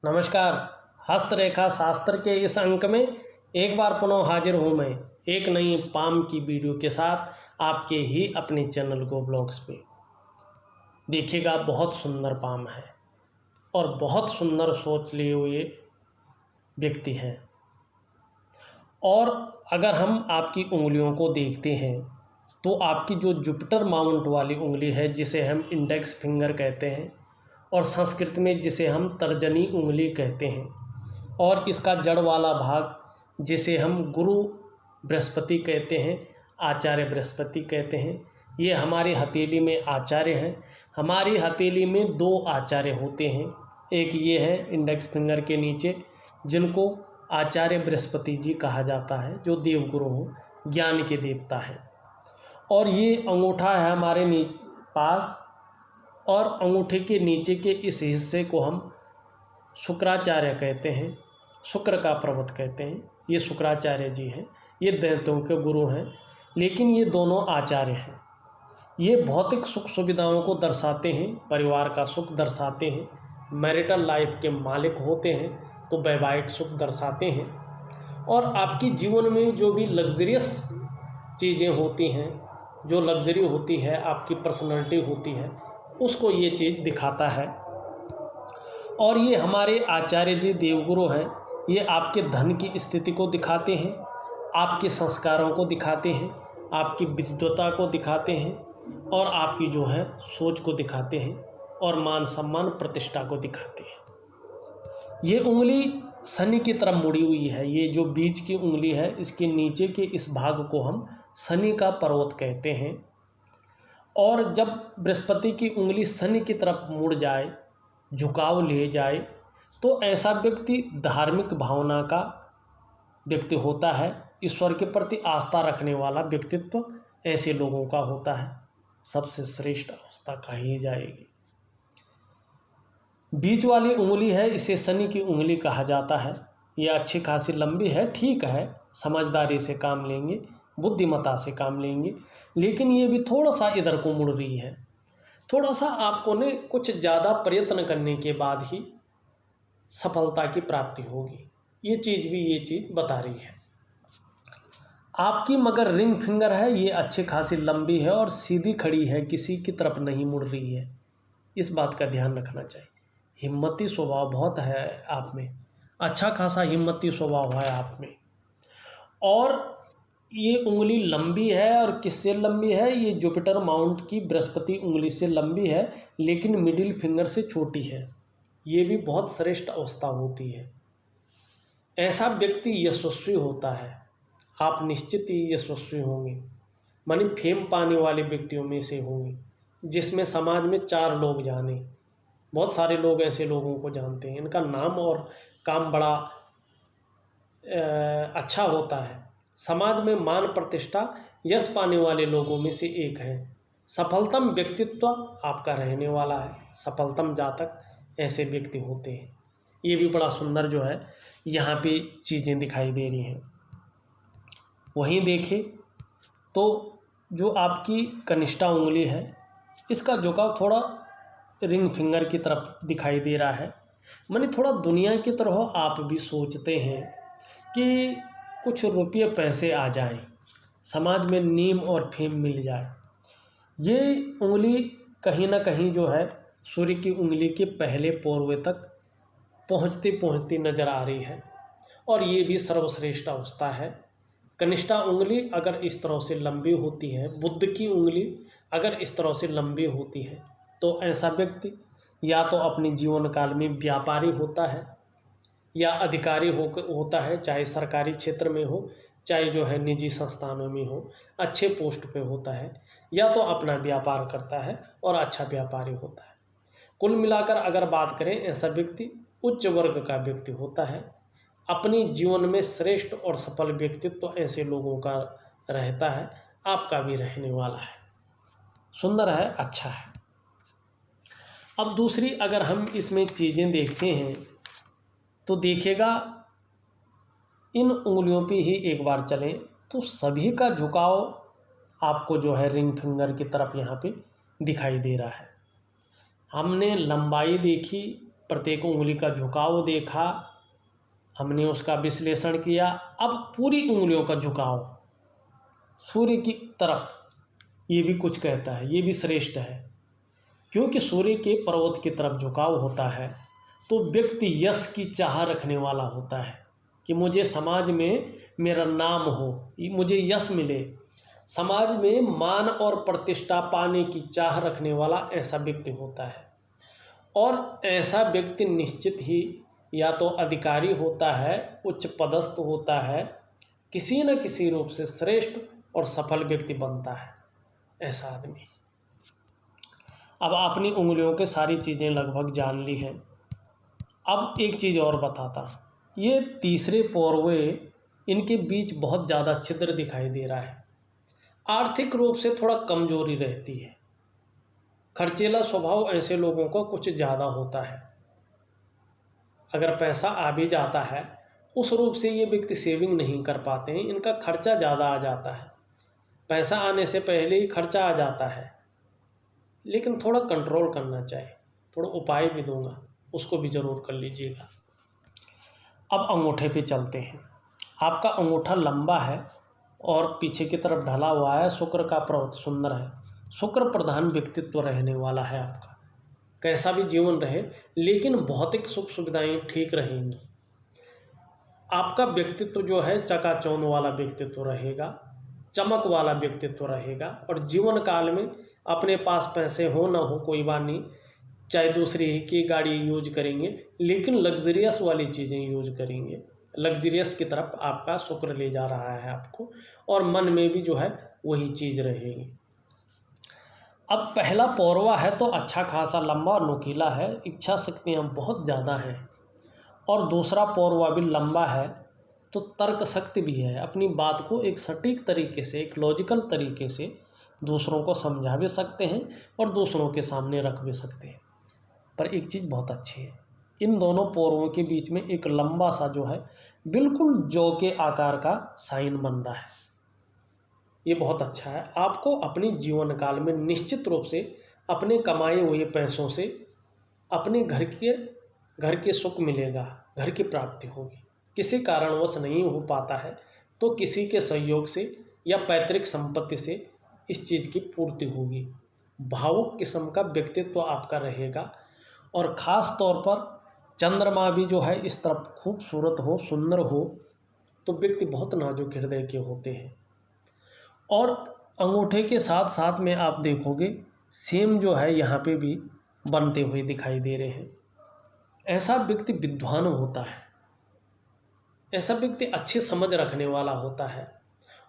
नमस्कार। हस्तरेखा शास्त्र के इस अंक में एक बार पुनः हाजिर हूँ मैं एक नई पाम की वीडियो के साथ आपके ही अपने चैनल गो ब्लॉग्स पे। देखिएगा, बहुत सुंदर पाम है और बहुत सुंदर सोच लिए हुए व्यक्ति हैं। और अगर हम आपकी उंगलियों को देखते हैं तो आपकी जो जुपिटर माउंट वाली उंगली है, जिसे हम इंडेक्स फिंगर कहते हैं और संस्कृत में जिसे हम तर्जनी उंगली कहते हैं, और इसका जड़ वाला भाग जिसे हम गुरु बृहस्पति कहते हैं, आचार्य बृहस्पति कहते हैं, ये हमारी हथेली में आचार्य हैं। हमारी हथेली में दो आचार्य होते हैं, एक ये है इंडेक्स फिंगर के नीचे, जिनको आचार्य बृहस्पति जी कहा जाता है, जो देवगुरु हो, ज्ञान के देवता हैं। और ये अंगूठा है हमारे पास, और अंगूठे के नीचे के इस हिस्से को हम शुक्राचार्य कहते हैं, शुक्र का पर्वत कहते हैं। ये शुक्राचार्य जी हैं, ये दैत्यों के गुरु हैं, लेकिन ये दोनों आचार्य हैं। ये भौतिक सुख सुविधाओं को दर्शाते हैं, परिवार का सुख दर्शाते हैं, मैरिटल लाइफ के मालिक होते हैं, तो वैवाहिक सुख दर्शाते हैं। और आपकी जीवन में जो भी लग्जरियस चीज़ें होती हैं, जो लग्जरी होती है, आपकी पर्सनैलिटी होती है, उसको ये चीज़ दिखाता है। और ये हमारे आचार्य जी देवगुरु हैं। ये आपके धन की स्थिति को दिखाते हैं, आपके संस्कारों को दिखाते हैं, आपकी विद्वता को दिखाते हैं, और आपकी जो है सोच को दिखाते हैं, और मान सम्मान प्रतिष्ठा को दिखाते हैं। ये उंगली शनि की तरफ मुड़ी हुई है। ये जो बीच की उंगली है, इसके नीचे के इस भाग को हम शनि का पर्वत कहते हैं। और जब बृहस्पति की उंगली शनि की तरफ मुड़ जाए, झुकाव ले जाए, तो ऐसा व्यक्ति धार्मिक भावना का व्यक्ति होता है। ईश्वर के प्रति आस्था रखने वाला व्यक्तित्व ऐसे लोगों का होता है। सबसे श्रेष्ठ अवस्था कही जाएगी। बीच वाली उंगली है, इसे शनि की उंगली कहा जाता है। यह अच्छी खासी लंबी है, ठीक है, समझदारी से काम लेंगे, बुद्धिमत्ता से काम लेंगे, लेकिन ये भी थोड़ा सा इधर को मुड़ रही है। थोड़ा सा आपको ने कुछ ज़्यादा प्रयत्न करने के बाद ही सफलता की प्राप्ति होगी। ये चीज़ बता रही है। आपकी मगर रिंग फिंगर है, ये अच्छी खासी लंबी है और सीधी खड़ी है, किसी की तरफ नहीं मुड़ रही है। इस बात का ध्यान रखना चाहिए। हिम्मती स्वभाव बहुत है आप में, अच्छा खासा हिम्मती स्वभाव है आप में। और ये उंगली लंबी है, और किससे लंबी है? ये जुपिटर माउंट की बृहस्पति उंगली से लंबी है, लेकिन मिडिल फिंगर से छोटी है। ये भी बहुत श्रेष्ठ अवस्था होती है। ऐसा व्यक्ति यशस्वी होता है। आप निश्चित ही यशस्वी होंगे, मानी फेम पाने वाले व्यक्तियों में से होंगे, जिसमें समाज में चार लोग जाने। बहुत सारे लोग ऐसे लोगों को जानते हैं, इनका नाम और काम बड़ा अच्छा होता है। समाज में मान प्रतिष्ठा यश पाने वाले लोगों में से एक है। सफलतम व्यक्तित्व आपका रहने वाला है। सफलतम जातक ऐसे व्यक्ति होते हैं। ये भी बड़ा सुंदर जो है यहाँ पे चीज़ें दिखाई दे रही हैं। वहीं देखें तो जो आपकी कनिष्ठा उंगली है, इसका झुकाव थोड़ा रिंग फिंगर की तरफ दिखाई दे रहा है। माने थोड़ा दुनिया की तरह आप भी सोचते हैं कि कुछ रुपये पैसे आ जाएं, समाज में नीम और फेम मिल जाए। ये उंगली कहीं ना कहीं जो है सूर्य की उंगली के पहले पोरवे तक पहुंचती पहुंचती नज़र आ रही है, और ये भी सर्वश्रेष्ठ अवस्था है। कनिष्ठा उंगली अगर इस तरह से लंबी होती है, बुध की उंगली अगर इस तरह से लंबी होती है, तो ऐसा व्यक्ति या तो अपने जीवन काल में व्यापारी होता है, या अधिकारी होता है, चाहे सरकारी क्षेत्र में हो, चाहे जो है निजी संस्थानों में हो, अच्छे पोस्ट पे होता है, या तो अपना व्यापार करता है और अच्छा व्यापारी होता है। कुल मिलाकर अगर बात करें, ऐसा व्यक्ति उच्च वर्ग का व्यक्ति होता है। अपने जीवन में श्रेष्ठ और सफल व्यक्तित्व ऐसे लोगों का रहता है। आपका भी रहने वाला है। सुंदर है, अच्छा है। अब दूसरी अगर हम इसमें चीज़ें देखते हैं तो देखिएगा, इन उंगलियों पे ही एक बार चलें तो सभी का झुकाव आपको जो है रिंग फिंगर की तरफ यहाँ पे दिखाई दे रहा है। हमने लंबाई देखी, प्रत्येक उंगली का झुकाव देखा, हमने उसका विश्लेषण किया। अब पूरी उंगलियों का झुकाव सूर्य की तरफ, ये भी कुछ कहता है, ये भी श्रेष्ठ है। क्योंकि सूर्य के पर्वत की तरफ झुकाव होता है तो व्यक्ति यश की चाह रखने वाला होता है कि मुझे समाज में मेरा नाम हो, मुझे यश मिले, समाज में मान और प्रतिष्ठा पाने की चाह रखने वाला ऐसा व्यक्ति होता है। और ऐसा व्यक्ति निश्चित ही या तो अधिकारी होता है, उच्च पदस्थ होता है, किसी न किसी रूप से श्रेष्ठ और सफल व्यक्ति बनता है ऐसा आदमी। अब अपनी उंगलियों के सारी चीज़ें लगभग जान ली हैं। अब एक चीज़ और बताता, ये तीसरे पौरवे, इनके बीच बहुत ज़्यादा छिद्र दिखाई दे रहा है। आर्थिक रूप से थोड़ा कमजोरी रहती है, खर्चीला स्वभाव ऐसे लोगों को कुछ ज़्यादा होता है। अगर पैसा आ भी जाता है उस रूप से ये व्यक्ति सेविंग नहीं कर पाते हैं, इनका खर्चा ज़्यादा आ जाता है। पैसा आने से पहले ही खर्चा आ जाता है, लेकिन थोड़ा कंट्रोल करना चाहिए। थोड़ा उपाय भी दूंगा, उसको भी ज़रूर कर लीजिएगा। अब अंगूठे पे चलते हैं। आपका अंगूठा लंबा है और पीछे की तरफ ढला हुआ है। शुक्र का पर्वत सुंदर है, शुक्र प्रधान व्यक्तित्व रहने वाला है आपका। कैसा भी जीवन रहे लेकिन भौतिक सुख सुविधाएं ठीक रहेंगी। आपका व्यक्तित्व जो है चकाचौंध वाला व्यक्तित्व रहेगा, चमक वाला व्यक्तित्व रहेगा। और जीवन काल में अपने पास पैसे हो ना हो कोई बात नहीं, चाहे दूसरी की गाड़ी यूज करेंगे लेकिन लग्जरियस वाली चीज़ें यूज करेंगे। लग्जरियस की तरफ आपका शुक्र ले जा रहा है आपको, और मन में भी जो है वही चीज़ रहेगी। अब पहला पौरवा है तो अच्छा खासा लंबा और नुकीला है, इच्छा शक्तियाँ बहुत ज़्यादा हैं। और दूसरा पौरवा भी लंबा है तो तर्क शक्ति भी है, अपनी बात को एक सटीक तरीके से, एक लॉजिकल तरीके से दूसरों को समझा भी सकते हैं और दूसरों के सामने रख भी सकते हैं। पर एक चीज़ बहुत अच्छी है, इन दोनों पौरवों के बीच में एक लंबा सा जो है बिल्कुल जौ के आकार का साइन बन रहा है। ये बहुत अच्छा है। आपको अपने जीवन काल में निश्चित रूप से अपने कमाए हुए पैसों से अपने घर के सुख मिलेगा, घर की प्राप्ति होगी। किसी कारणवश नहीं हो पाता है तो किसी के सहयोग से या पैतृक संपत्ति से इस चीज़ की पूर्ति होगी। भावुक किस्म का व्यक्तित्व आपका रहेगा। और ख़ास तौर पर चंद्रमा भी जो है इस तरफ खूबसूरत हो, सुंदर हो तो व्यक्ति बहुत नाजुक हृदय के होते हैं। और अंगूठे के साथ साथ में आप देखोगे सेम जो है यहाँ पे भी बनते हुए दिखाई दे रहे हैं। ऐसा व्यक्ति विद्वान होता है, ऐसा व्यक्ति अच्छी समझ रखने वाला होता है।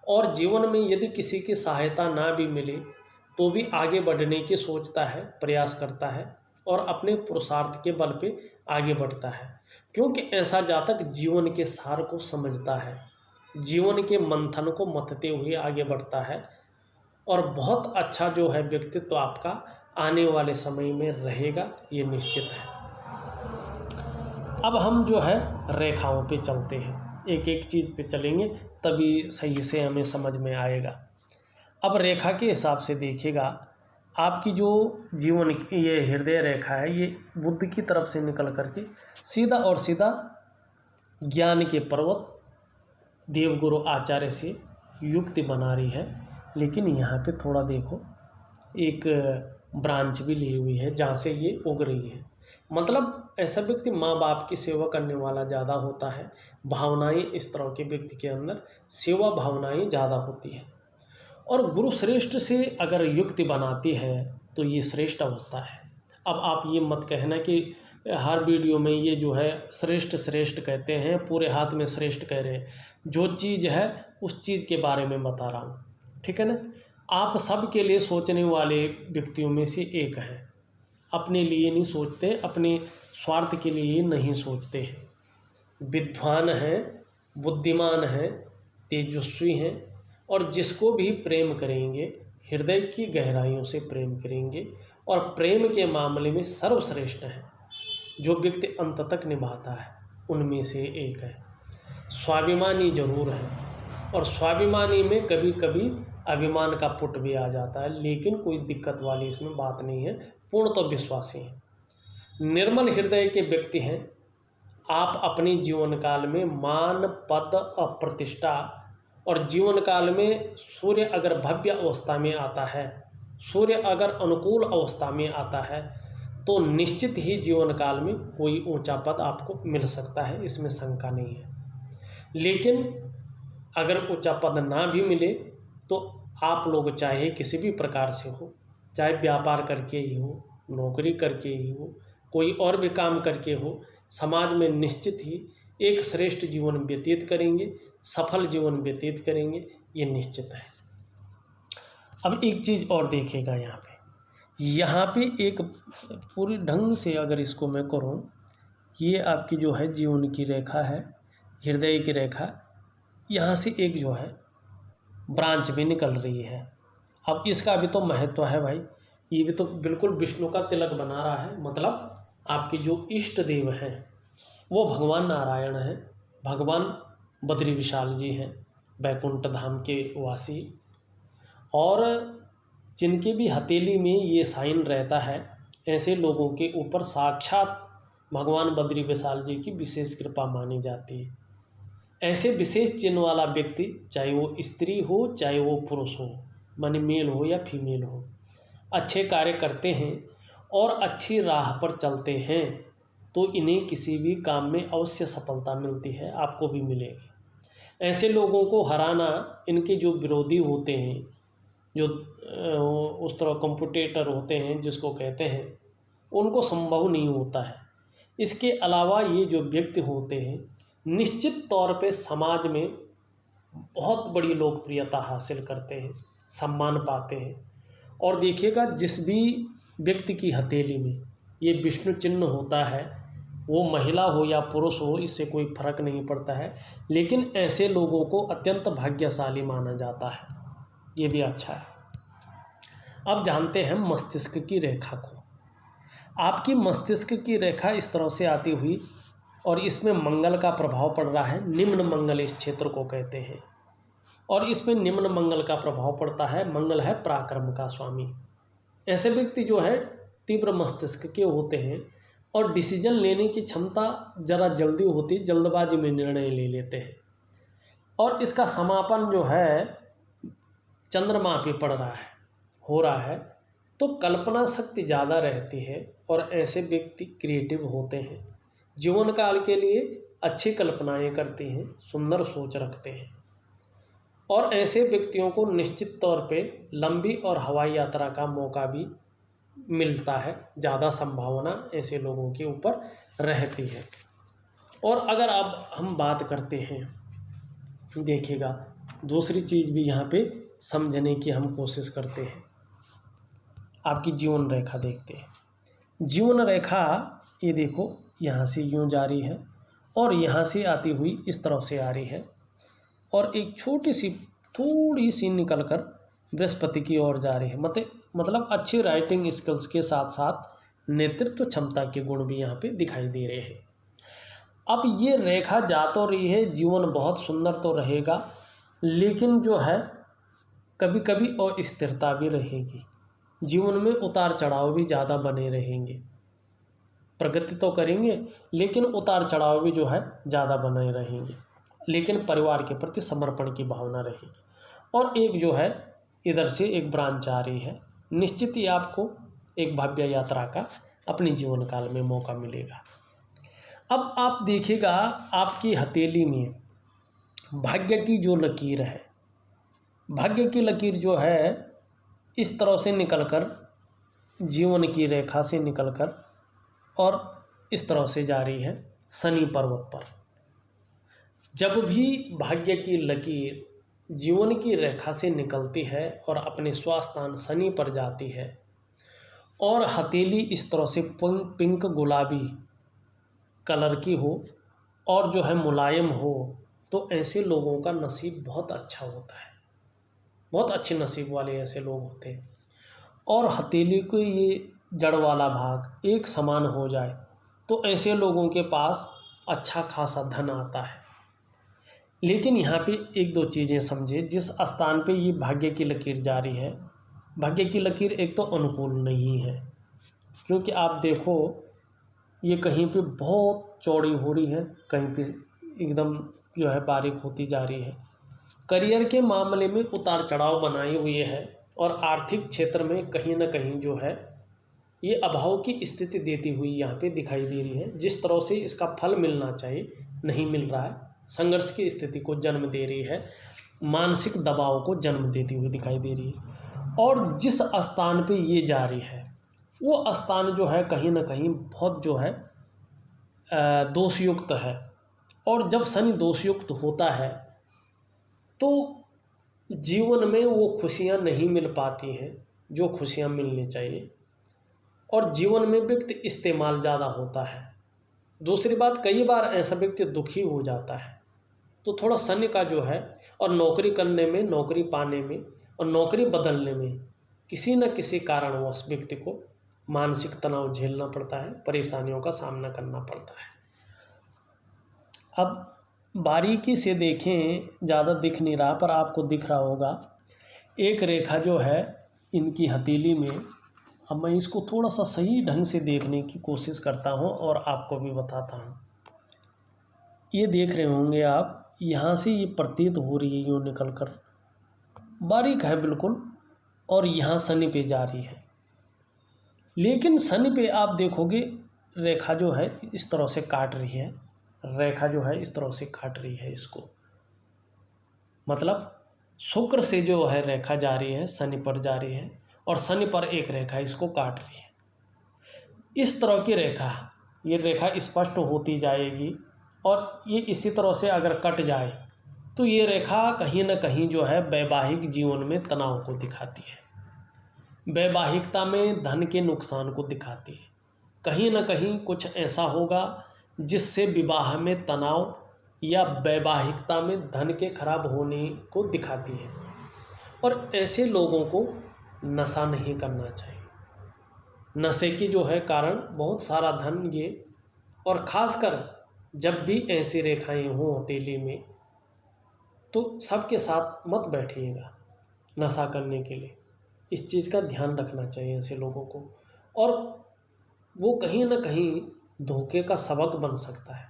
और जीवन में यदि किसी की सहायता ना भी मिले तो भी आगे बढ़ने की सोचता है, प्रयास करता है और अपने पुरुषार्थ के बल पे आगे बढ़ता है। क्योंकि ऐसा जातक जीवन के सार को समझता है, जीवन के मंथन को मथते हुए आगे बढ़ता है। और बहुत अच्छा जो है व्यक्तित्व आपका आने वाले समय में रहेगा, ये निश्चित है। अब हम जो है रेखाओं पे चलते हैं, एक एक चीज़ पे चलेंगे तभी सही से हमें समझ में आएगा। अब रेखा के हिसाब से देखिएगा, आपकी जो जीवन की ये हृदय रेखा है ये बुद्ध की तरफ से निकल करके सीधा और सीधा ज्ञान के पर्वत देवगुरु आचार्य से युक्ति बना रही है। लेकिन यहाँ पे थोड़ा देखो एक ब्रांच भी ली हुई है जहाँ से ये उग रही है। मतलब ऐसा व्यक्ति माँ बाप की सेवा करने वाला ज़्यादा होता है। भावनाएं इस तरह के व्यक्ति के अंदर सेवा भावनाएं ज़्यादा होती हैं। और गुरु श्रेष्ठ से अगर युक्ति बनाती है तो ये श्रेष्ठ अवस्था है। अब आप ये मत कहना कि हर वीडियो में ये जो है श्रेष्ठ श्रेष्ठ कहते हैं, पूरे हाथ में श्रेष्ठ कह रहे हैं। जो चीज़ है उस चीज़ के बारे में बता रहा हूँ, ठीक है ना। आप सब के लिए सोचने वाले व्यक्तियों में से एक हैं। अपने लिए नहीं सोचते, अपने स्वार्थ के लिए नहीं सोचते हैं। विद्वान हैं, बुद्धिमान हैं, तेजस्वी हैं और जिसको भी प्रेम करेंगे हृदय की गहराइयों से प्रेम करेंगे और प्रेम के मामले में सर्वश्रेष्ठ हैं। जो व्यक्ति अंत तक निभाता है उनमें से एक है। स्वाभिमानी जरूर है और स्वाभिमानी में कभी कभी अभिमान का पुट भी आ जाता है, लेकिन कोई दिक्कत वाली इसमें बात नहीं है। पूर्ण तो विश्वासी हैं। निर्मल हृदय के व्यक्ति हैं। आप अपने जीवन काल में मान, पद और प्रतिष्ठा, और जीवन काल में सूर्य अगर भव्य अवस्था में आता है, सूर्य अगर अनुकूल अवस्था में आता है, तो निश्चित ही जीवन काल में कोई ऊंचा पद आपको मिल सकता है, इसमें शंका नहीं है। लेकिन अगर ऊंचा पद ना भी मिले तो आप लोग चाहे किसी भी प्रकार से हो, चाहे व्यापार करके ही हो, नौकरी करके ही हो, कोई और भी काम करके हो, समाज में निश्चित ही एक श्रेष्ठ जीवन व्यतीत करेंगे, सफल जीवन व्यतीत करेंगे, ये निश्चित है। अब एक चीज़ और देखिएगा यहाँ पे एक पूरी ढंग से अगर इसको मैं करूँ, ये आपकी जो है जीवन की रेखा है, हृदय की रेखा, यहाँ से एक जो है ब्रांच भी निकल रही है। अब इसका भी तो महत्व है भाई, ये भी तो बिल्कुल विष्णु का तिलक बना रहा है। मतलब आपके जो इष्ट देव हैं वो भगवान नारायण हैं, भगवान बद्री विशाल जी हैं, बैकुंठ धाम के वासी, और जिनके भी हथेली में ये साइन रहता है, ऐसे लोगों के ऊपर साक्षात भगवान बद्री विशाल जी की विशेष कृपा मानी जाती है। ऐसे विशेष चिन्ह वाला व्यक्ति, चाहे वो स्त्री हो चाहे वो पुरुष हो, माने मेल हो या फीमेल हो, अच्छे कार्य करते हैं और अच्छी राह पर चलते हैं तो इन्हें किसी भी काम में अवश्य सफलता मिलती है, आपको भी मिलेगी। ऐसे लोगों को हराना, इनके जो विरोधी होते हैं, जो उस तरह कॉम्पिटिटर होते हैं जिसको कहते हैं, उनको संभव नहीं होता है। इसके अलावा ये जो व्यक्ति होते हैं निश्चित तौर पे समाज में बहुत बड़ी लोकप्रियता हासिल करते हैं, सम्मान पाते हैं। और देखिएगा जिस भी व्यक्ति की हथेली में ये विष्णु चिन्ह होता है, वो महिला हो या पुरुष हो, इससे कोई फर्क नहीं पड़ता है, लेकिन ऐसे लोगों को अत्यंत भाग्यशाली माना जाता है। ये भी अच्छा है। अब जानते हैं मस्तिष्क की रेखा को। आपकी मस्तिष्क की रेखा इस तरह से आती हुई, और इसमें मंगल का प्रभाव पड़ रहा है। निम्न मंगल इस क्षेत्र को कहते हैं, और इसमें निम्न मंगल का प्रभाव पड़ता है। मंगल है पराक्रम का स्वामी। ऐसे व्यक्ति जो है तीव्र मस्तिष्क के होते हैं और डिसीजन लेने की क्षमता ज़रा जल्दी होती, जल्दबाजी में निर्णय ले लेते हैं। और इसका समापन जो है चंद्रमा पे पड़ रहा है, हो रहा है, तो कल्पना शक्ति ज़्यादा रहती है और ऐसे व्यक्ति क्रिएटिव होते हैं, जीवन काल के लिए अच्छी कल्पनाएं करते हैं, सुंदर सोच रखते हैं। और ऐसे व्यक्तियों को निश्चित तौर पे लंबी और हवाई यात्रा का मौका भी मिलता है, ज़्यादा संभावना ऐसे लोगों के ऊपर रहती है। और अगर अब हम बात करते हैं, देखिएगा दूसरी चीज़ भी यहाँ पे समझने की हम कोशिश करते हैं। आपकी जीवन रेखा देखते हैं। जीवन रेखा ये देखो यहाँ से यूँ जा रही है और यहाँ से आती हुई इस तरफ से आ रही है, और एक छोटी सी थोड़ी सी निकल कर बृहस्पति की ओर जा रही है। मतलब अच्छी राइटिंग स्किल्स के साथ साथ नेतृत्व क्षमता के गुण भी यहाँ पे दिखाई दे रहे हैं। अब ये रेखा जा तो रही है, जीवन बहुत सुंदर तो रहेगा, लेकिन जो है कभी कभी अस्थिरता भी रहेगी, जीवन में उतार चढ़ाव भी ज़्यादा बने रहेंगे। प्रगति तो करेंगे लेकिन उतार चढ़ाव भी जो है ज़्यादा बने रहेंगे, लेकिन परिवार के प्रति समर्पण की भावना रहेगी। और एक जो है इधर से एक ब्रांच आ रही है, निश्चित ही आपको एक भव्य यात्रा का अपने जीवन काल में मौका मिलेगा। अब आप देखिएगा आपकी हथेली में भाग्य की जो लकीर है, भाग्य की लकीर जो है इस तरह से निकलकर जीवन की रेखा से निकलकर और इस तरह से जा रही है शनि पर्वत पर। जब भी भाग्य की लकीर जीवन की रेखा से निकलती है और अपने स्वास्थान शनि पर जाती है और हथेली इस तरह से पिंक गुलाबी कलर की हो और जो है मुलायम हो, तो ऐसे लोगों का नसीब बहुत अच्छा होता है, बहुत अच्छे नसीब वाले ऐसे लोग होते हैं। और हथेली को ये जड़ वाला भाग एक समान हो जाए तो ऐसे लोगों के पास अच्छा खासा धन आता है। लेकिन यहाँ पे एक दो चीज़ें समझे, जिस स्थान पे ये भाग्य की लकीर जा रही है, भाग्य की लकीर एक तो अनुकूल नहीं है, क्योंकि आप देखो ये कहीं पे बहुत चौड़ी हो रही है, कहीं पे एकदम जो है बारीक होती जा रही है। करियर के मामले में उतार चढ़ाव बनाए हुए है और आर्थिक क्षेत्र में कहीं ना कहीं जो है ये अभाव की स्थिति देती हुई यहाँ पे दिखाई दे रही है। जिस तरह से इसका फल मिलना चाहिए नहीं मिल रहा है, संघर्ष की स्थिति को जन्म दे रही है, मानसिक दबाव को जन्म देती हुई दिखाई दे रही है। और जिस स्थान पे ये जा रही है वो स्थान जो है कहीं ना कहीं बहुत जो है दोषयुक्त है। और जब शनि दोषयुक्त होता है तो जीवन में वो खुशियाँ नहीं मिल पाती हैं जो खुशियाँ मिलनी चाहिए, और जीवन में व्यक्ति इस्तेमाल ज़्यादा होता है। दूसरी बात, कई बार ऐसा व्यक्ति दुखी हो जाता है। तो थोड़ा शनि का जो है, और नौकरी करने में, नौकरी पाने में और नौकरी बदलने में किसी न किसी कारणवश व्यक्ति को मानसिक तनाव झेलना पड़ता है, परेशानियों का सामना करना पड़ता है। अब बारीकी से देखें, ज़्यादा दिख नहीं रहा पर आपको दिख रहा होगा एक रेखा जो है इनकी हथेली में। अब मैं इसको थोड़ा सा सही ढंग से देखने की कोशिश करता हूँ और आपको भी बताता हूँ। ये देख रहे होंगे आप, यहाँ से ये प्रतीत हो रही है यूँ निकल कर, बारीक है बिल्कुल, और यहाँ शनि पे जा रही है। लेकिन शनि पे आप देखोगे रेखा जो है इस तरह से काट रही है, रेखा जो है इस तरह से काट रही है इसको, मतलब शुक्र से जो है रेखा जा रही है शनि पर जा रही है, और शनि पर एक रेखा इसको काट रही है। इस तरह की रेखा, ये रेखा स्पष्ट होती जाएगी, और ये इसी तरह से अगर कट जाए तो ये रेखा कहीं ना कहीं जो है वैवाहिक जीवन में तनाव को दिखाती है, वैवाहिकता में धन के नुकसान को दिखाती है। कहीं ना कहीं कुछ ऐसा होगा जिससे विवाह में तनाव या वैवाहिकता में धन के खराब होने को दिखाती है। और ऐसे लोगों को नशा नहीं करना चाहिए। नशे की जो है कारण बहुत सारा धन ये, और ख़ासकर जब भी ऐसी रेखाएं हों हथेली में तो सबके साथ मत बैठिएगा नशा करने के लिए। इस चीज़ का ध्यान रखना चाहिए ऐसे लोगों को, और वो कहीं ना कहीं धोखे का सबक बन सकता है।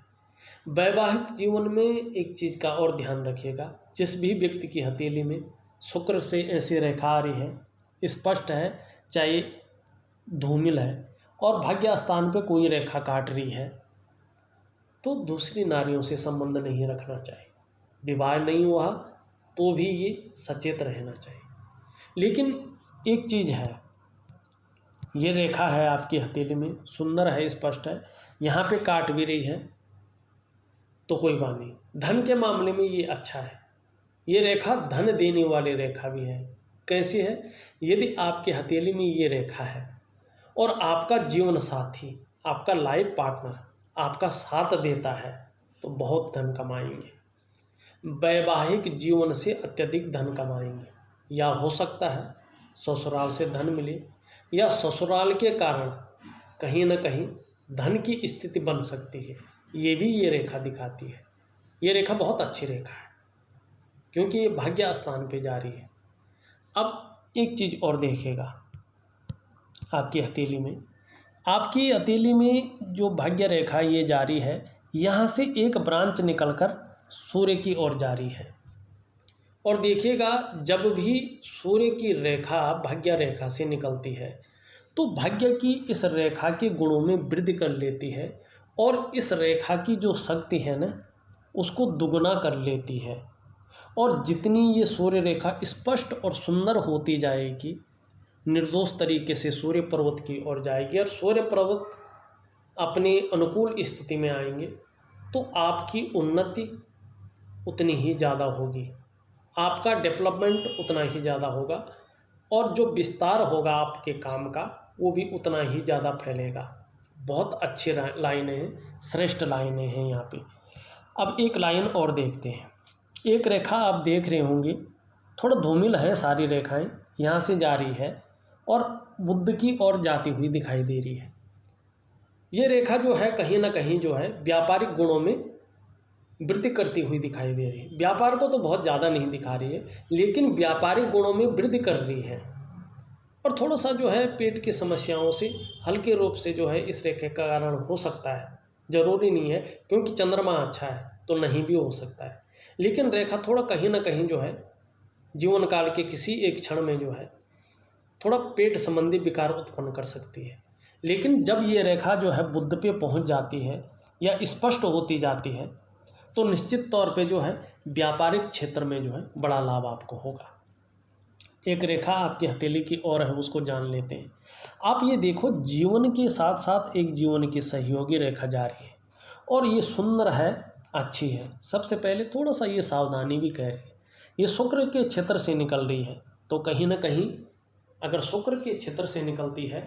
वैवाहिक जीवन में एक चीज़ का और ध्यान रखिएगा, जिस भी व्यक्ति की हथेली में शुक्र से ऐसी रेखा आ रही है, स्पष्ट है, चाहे धूमिल है, और भाग्य स्थान पे कोई रेखा काट रही है, तो दूसरी नारियों से संबंध नहीं रखना चाहिए। विवाह नहीं हुआ तो भी ये सचेत रहना चाहिए। लेकिन एक चीज़ है, ये रेखा है आपकी हथेली में, सुंदर है, स्पष्ट है, यहाँ पे काट भी रही है तो कोई बात नहीं। धन के मामले में ये अच्छा है, ये रेखा धन देने वाली रेखा भी है। कैसी है? यदि आपके हथेली में ये रेखा है और आपका जीवन साथी, आपका लाइफ पार्टनर आपका साथ देता है तो बहुत धन कमाएंगे, वैवाहिक जीवन से अत्यधिक धन कमाएंगे। या हो सकता है ससुराल से धन मिले, या ससुराल के कारण कहीं ना कहीं धन की स्थिति बन सकती है। ये भी ये रेखा दिखाती है। ये रेखा बहुत अच्छी रेखा है क्योंकि ये भाग्य स्थान पे जा रही है। अब एक चीज़ और देखिएगा, आपकी हथेली में, आपकी हथेली में जो भाग्य रेखा ये जारी है, यहाँ से एक ब्रांच निकलकर सूर्य की ओर जारी है। और देखिएगा जब भी सूर्य की रेखा भाग्य रेखा से निकलती है तो भाग्य की इस रेखा के गुणों में वृद्धि कर लेती है, और इस रेखा की जो शक्ति है ना उसको दुगना कर लेती है। और जितनी ये सूर्य रेखा स्पष्ट और सुंदर होती जाएगी, निर्दोष तरीके से सूर्य पर्वत की ओर जाएगी, और सूर्य पर्वत अपनी अनुकूल स्थिति में आएंगे तो आपकी उन्नति उतनी ही ज़्यादा होगी, आपका डेवलपमेंट उतना ही ज़्यादा होगा, और जो विस्तार होगा आपके काम का वो भी उतना ही ज़्यादा फैलेगा। बहुत अच्छी लाइनें हैं, श्रेष्ठ लाइनें हैं यहाँ पे। अब एक लाइन और देखते हैं। एक रेखा आप देख रहे होंगे, थोड़ा धूमिल है, सारी रेखाएं यहाँ से जा रही है और बुध की ओर जाती हुई दिखाई दे रही है। ये रेखा जो है कहीं ना कहीं जो है व्यापारिक गुणों में वृद्धि करती हुई दिखाई दे रही है। व्यापार को तो बहुत ज़्यादा नहीं दिखा रही है, लेकिन व्यापारिक गुणों में वृद्धि कर रही है। और थोड़ा सा जो है पेट की समस्याओं से हल्के रूप से जो है इस रेखे का कारण हो सकता है, ज़रूरी नहीं है, क्योंकि चंद्रमा अच्छा है तो नहीं भी हो सकता है। लेकिन रेखा थोड़ा कहीं ना कहीं जो है जीवन काल के किसी एक क्षण में जो है थोड़ा पेट संबंधी विकार उत्पन्न कर सकती है। लेकिन जब ये रेखा जो है बुध पे पहुंच जाती है या स्पष्ट होती जाती है तो निश्चित तौर पे जो है व्यापारिक क्षेत्र में जो है बड़ा लाभ आपको होगा। एक रेखा आपकी हथेली की ओर है, उसको जान लेते हैं। आप ये देखो, जीवन के साथ साथ एक जीवन की सहयोगी रेखा जा रही है और ये सुंदर है, अच्छी है। सबसे पहले थोड़ा सा ये सावधानी भी कह रही है, ये शुक्र के क्षेत्र से निकल रही है, तो कहीं ना कहीं अगर शुक्र के क्षेत्र से निकलती है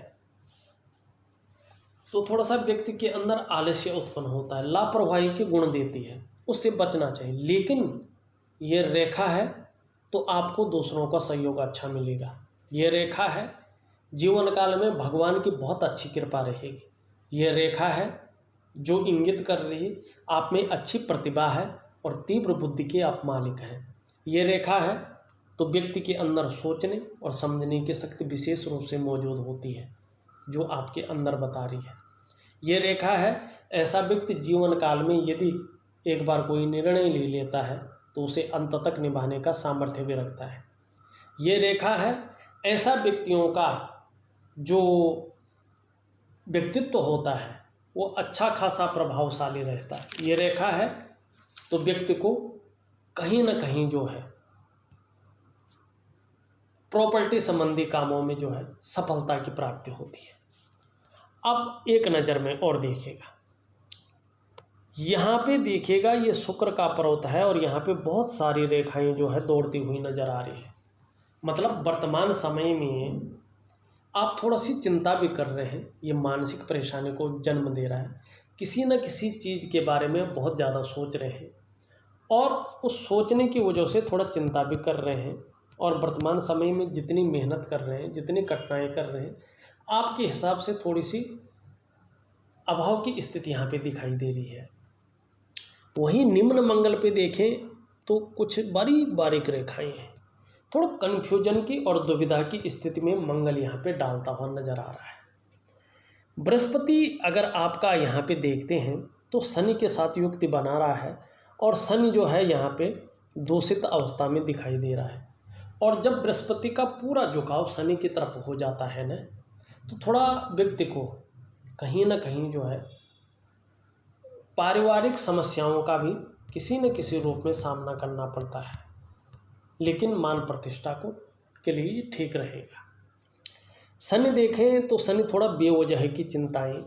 तो थोड़ा सा व्यक्ति के अंदर आलस्य उत्पन्न होता है, लापरवाही के गुण देती है, उससे बचना चाहिए। लेकिन ये रेखा है तो आपको दूसरों का सहयोग अच्छा मिलेगा। ये रेखा है, जीवन काल में भगवान की बहुत अच्छी कृपा रहेगी। ये रेखा है जो इंगित कर रही है आप में अच्छी प्रतिभा है और तीव्र बुद्धि के आप मालिक हैं। ये रेखा है तो व्यक्ति के अंदर सोचने और समझने की शक्ति विशेष रूप से मौजूद होती है, जो आपके अंदर बता रही है। ये रेखा है, ऐसा व्यक्ति जीवन काल में यदि एक बार कोई निर्णय ले लेता है तो उसे अंत तक निभाने का सामर्थ्य भी रखता है। ये रेखा है, ऐसा व्यक्तियों का जो व्यक्तित्व होता है वो अच्छा खासा प्रभावशाली रहता है। ये रेखा है तो व्यक्ति को कहीं ना कहीं जो है प्रॉपर्टी संबंधी कामों में जो है सफलता की प्राप्ति होती है। अब एक नज़र में और देखिएगा, यहाँ पे देखिएगा ये शुक्र का पर्वत है और यहाँ पे बहुत सारी रेखाएं जो है दौड़ती हुई नजर आ रही है। मतलब वर्तमान समय में आप थोड़ा सी चिंता भी कर रहे हैं, ये मानसिक परेशानी को जन्म दे रहा है। किसी न किसी चीज़ के बारे में बहुत ज़्यादा सोच रहे हैं और उस सोचने की वजह से थोड़ा चिंता भी कर रहे हैं। और वर्तमान समय में जितनी मेहनत कर रहे हैं, जितनी कठिनाई कर रहे हैं, आपके हिसाब से थोड़ी सी अभाव की स्थिति यहाँ पे दिखाई दे रही है। वहीं निम्न मंगल पे देखें तो कुछ बारीक बारीक रेखाएं हैं। थोड़ा कन्फ्यूजन की और दुविधा की स्थिति में मंगल यहाँ पे डालता हुआ नजर आ रहा है। बृहस्पति अगर आपका यहाँ पे देखते हैं तो शनि के साथ युक्ति बना रहा है और शनि जो है यहाँ पे दूषित अवस्था में दिखाई दे रहा है। और जब बृहस्पति का पूरा झुकाव शनि की तरफ हो जाता है ना, तो थोड़ा व्यक्ति को कहीं ना कहीं जो है पारिवारिक समस्याओं का भी किसी न किसी रूप में सामना करना पड़ता है। लेकिन मान प्रतिष्ठा को के लिए ठीक रहेगा। शनि देखें तो शनि थोड़ा बेवजह की चिंताएं,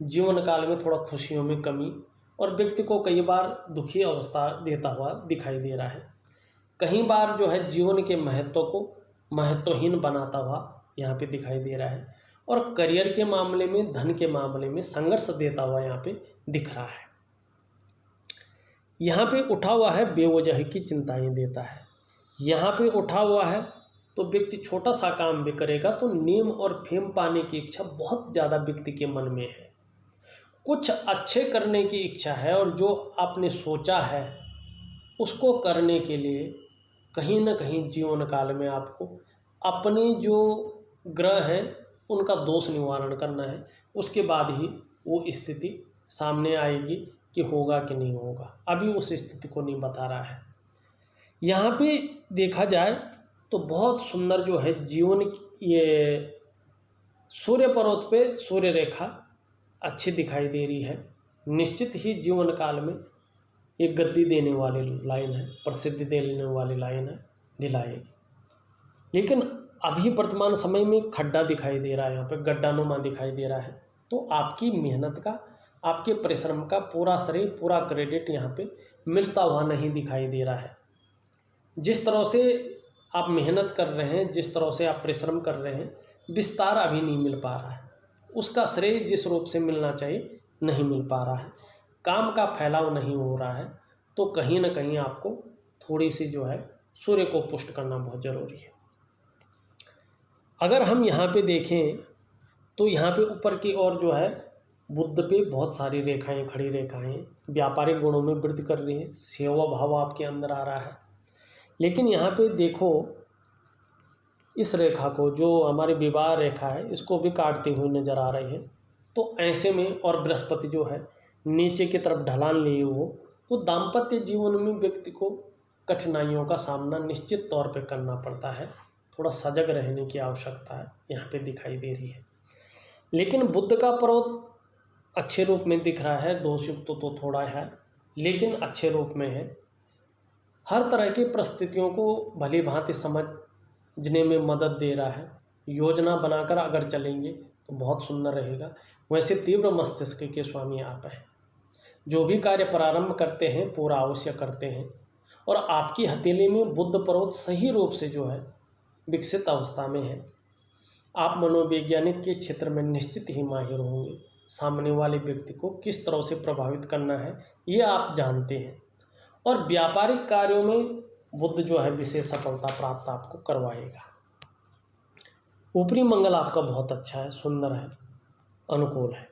जीवन काल में थोड़ा खुशियों में कमी और व्यक्ति को कई बार दुखी अवस्था देता हुआ दिखाई दे रहा है। कई बार जो है जीवन के महत्व को महत्वहीन बनाता हुआ यहाँ पे दिखाई दे रहा है और करियर के मामले में, धन के मामले में संघर्ष देता हुआ यहाँ पे दिख रहा है। यहाँ पे उठा हुआ है बेवजह की चिंताएं देता है। यहाँ पे उठा हुआ है तो व्यक्ति छोटा सा काम भी करेगा तो नेम और फेम पाने की इच्छा बहुत ज़्यादा व्यक्ति के मन में है। कुछ अच्छे करने की इच्छा है और जो आपने सोचा है उसको करने के लिए कहीं ना कहीं जीवन काल में आपको अपने जो ग्रह हैं उनका दोष निवारण करना है। उसके बाद ही वो स्थिति सामने आएगी कि होगा कि नहीं होगा। अभी उस स्थिति को नहीं बता रहा है। यहाँ पे देखा जाए तो बहुत सुंदर जो है जीवन, ये सूर्य पर्वत पे सूर्य रेखा अच्छी दिखाई दे रही है। निश्चित ही जीवन काल में ये गद्दी देने वाली लाइन है, प्रसिद्धि देने वाली लाइन है, दिलाएगी। लेकिन अभी वर्तमान समय में खड्डा दिखाई दे रहा है, यहाँ पे गड्ढानुमा दिखाई दे रहा है। तो आपकी मेहनत का, आपके परिश्रम का पूरा श्रेय, पूरा क्रेडिट यहाँ पे मिलता हुआ नहीं दिखाई दे रहा है। जिस तरह से आप मेहनत कर रहे हैं, जिस तरह से आप परिश्रम कर रहे हैं, विस्तार अभी नहीं मिल पा रहा है। उसका श्रेय जिस रूप से मिलना चाहिए नहीं मिल पा रहा है। काम का फैलाव नहीं हो रहा है। तो कहीं ना कहीं आपको थोड़ी सी जो है सूर्य को पुष्ट करना बहुत ज़रूरी है। अगर हम यहाँ पे देखें तो यहाँ पे ऊपर की ओर जो है बुध पे बहुत सारी रेखाएं, खड़ी रेखाएं व्यापारिक गुणों में वृद्धि कर रही हैं। सेवा भाव आपके अंदर आ रहा है। लेकिन यहाँ पे देखो इस रेखा को, जो हमारी विवाह रेखा है, इसको भी काटती हुई नज़र आ रही है। तो ऐसे में और बृहस्पति जो है नीचे की तरफ ढलान लिए हो, तो दाम्पत्य जीवन में व्यक्ति को कठिनाइयों का सामना निश्चित तौर पे करना पड़ता है। थोड़ा सजग रहने की आवश्यकता है, यहाँ पे दिखाई दे रही है। लेकिन बुध का पर्वत अच्छे रूप में दिख रहा है, दोषयुक्त तो थोड़ा है लेकिन अच्छे रूप में है। हर तरह की परिस्थितियों को भली भांति समझने में मदद दे रहा है। योजना बनाकर अगर चलेंगे तो बहुत सुंदर रहेगा। वैसे तीव्र मस्तिष्क के स्वामी आप हैं, जो भी कार्य प्रारंभ करते हैं पूरा अवश्य करते हैं। और आपकी हथेली में बुध पर्वत सही रूप से जो है विकसित अवस्था में है। आप मनोवैज्ञानिक के क्षेत्र में निश्चित ही माहिर होंगे। सामने वाले व्यक्ति को किस तरह से प्रभावित करना है ये आप जानते हैं। और व्यापारिक कार्यों में बुध जो है विशेष सफलता प्राप्त आपको करवाएगा। ऊपरी मंगल आपका बहुत अच्छा है, सुंदर है, अनुकूल है।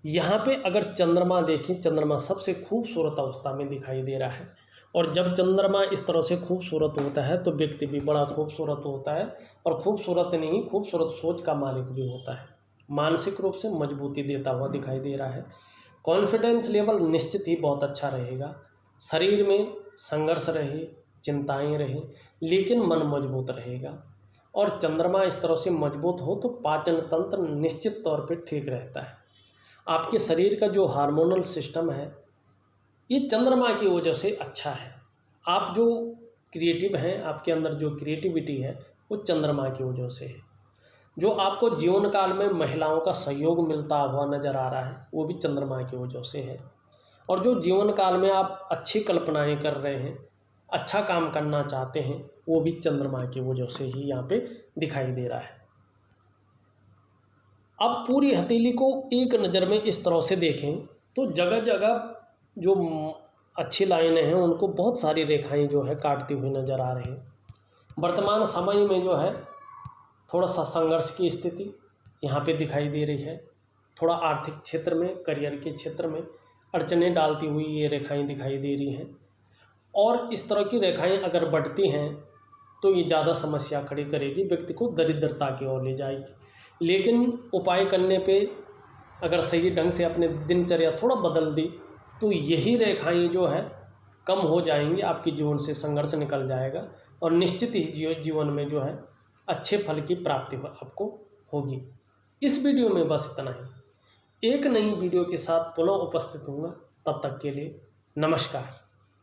यहाँ पे अगर चंद्रमा देखें, चंद्रमा सबसे खूबसूरत अवस्था में दिखाई दे रहा है। और जब चंद्रमा इस तरह से खूबसूरत होता है तो व्यक्ति भी बड़ा खूबसूरत होता है, और खूबसूरत नहीं, खूबसूरत सोच का मालिक भी होता है। मानसिक रूप से मजबूती देता हुआ दिखाई दे रहा है। कॉन्फिडेंस लेवल निश्चित ही बहुत अच्छा रहेगा। शरीर में संघर्ष रहे, चिंताएं रहे, लेकिन मन मजबूत रहेगा। और चंद्रमा इस तरह से मजबूत हो तो पाचन तंत्र निश्चित तौर पे ठीक रहता है। आपके शरीर का जो हार्मोनल सिस्टम है ये चंद्रमा की वजह से अच्छा है। आप जो क्रिएटिव हैं, आपके अंदर जो क्रिएटिविटी है वो चंद्रमा की वजह से है। जो आपको जीवन काल में महिलाओं का सहयोग मिलता हुआ नज़र आ रहा है वो भी चंद्रमा की वजह से है। और जो जीवन काल में आप अच्छी कल्पनाएं कर रहे हैं, अच्छा काम करना चाहते हैं, वो भी चंद्रमा की वजह से ही यहाँ पे दिखाई दे रहा है। अब पूरी हथेली को एक नज़र में इस तरह से देखें तो जगह जगह जो अच्छी लाइनें हैं उनको बहुत सारी रेखाएं जो है काटती हुई नज़र आ रही हैं। वर्तमान समय में जो है थोड़ा सा संघर्ष की स्थिति यहाँ पे दिखाई दे रही है। थोड़ा आर्थिक क्षेत्र में, करियर के क्षेत्र में अड़चनें डालती हुई ये रेखाएं दिखाई दे रही हैं। और इस तरह की रेखाएं अगर बढ़ती हैं तो ये ज़्यादा समस्या खड़ी करेगी, व्यक्ति को दरिद्रता की ओर ले जाएगी। लेकिन उपाय करने पे अगर सही ढंग से अपने दिनचर्या थोड़ा बदल दी तो यही रेखाएं जो है कम हो जाएंगी, आपके जीवन से संघर्ष निकल जाएगा और निश्चित ही जीवन में जो है अच्छे फल की प्राप्ति आपको होगी। इस वीडियो में बस इतना ही। एक नई वीडियो के साथ पुनः उपस्थित होऊंगा, तब तक के लिए नमस्कार।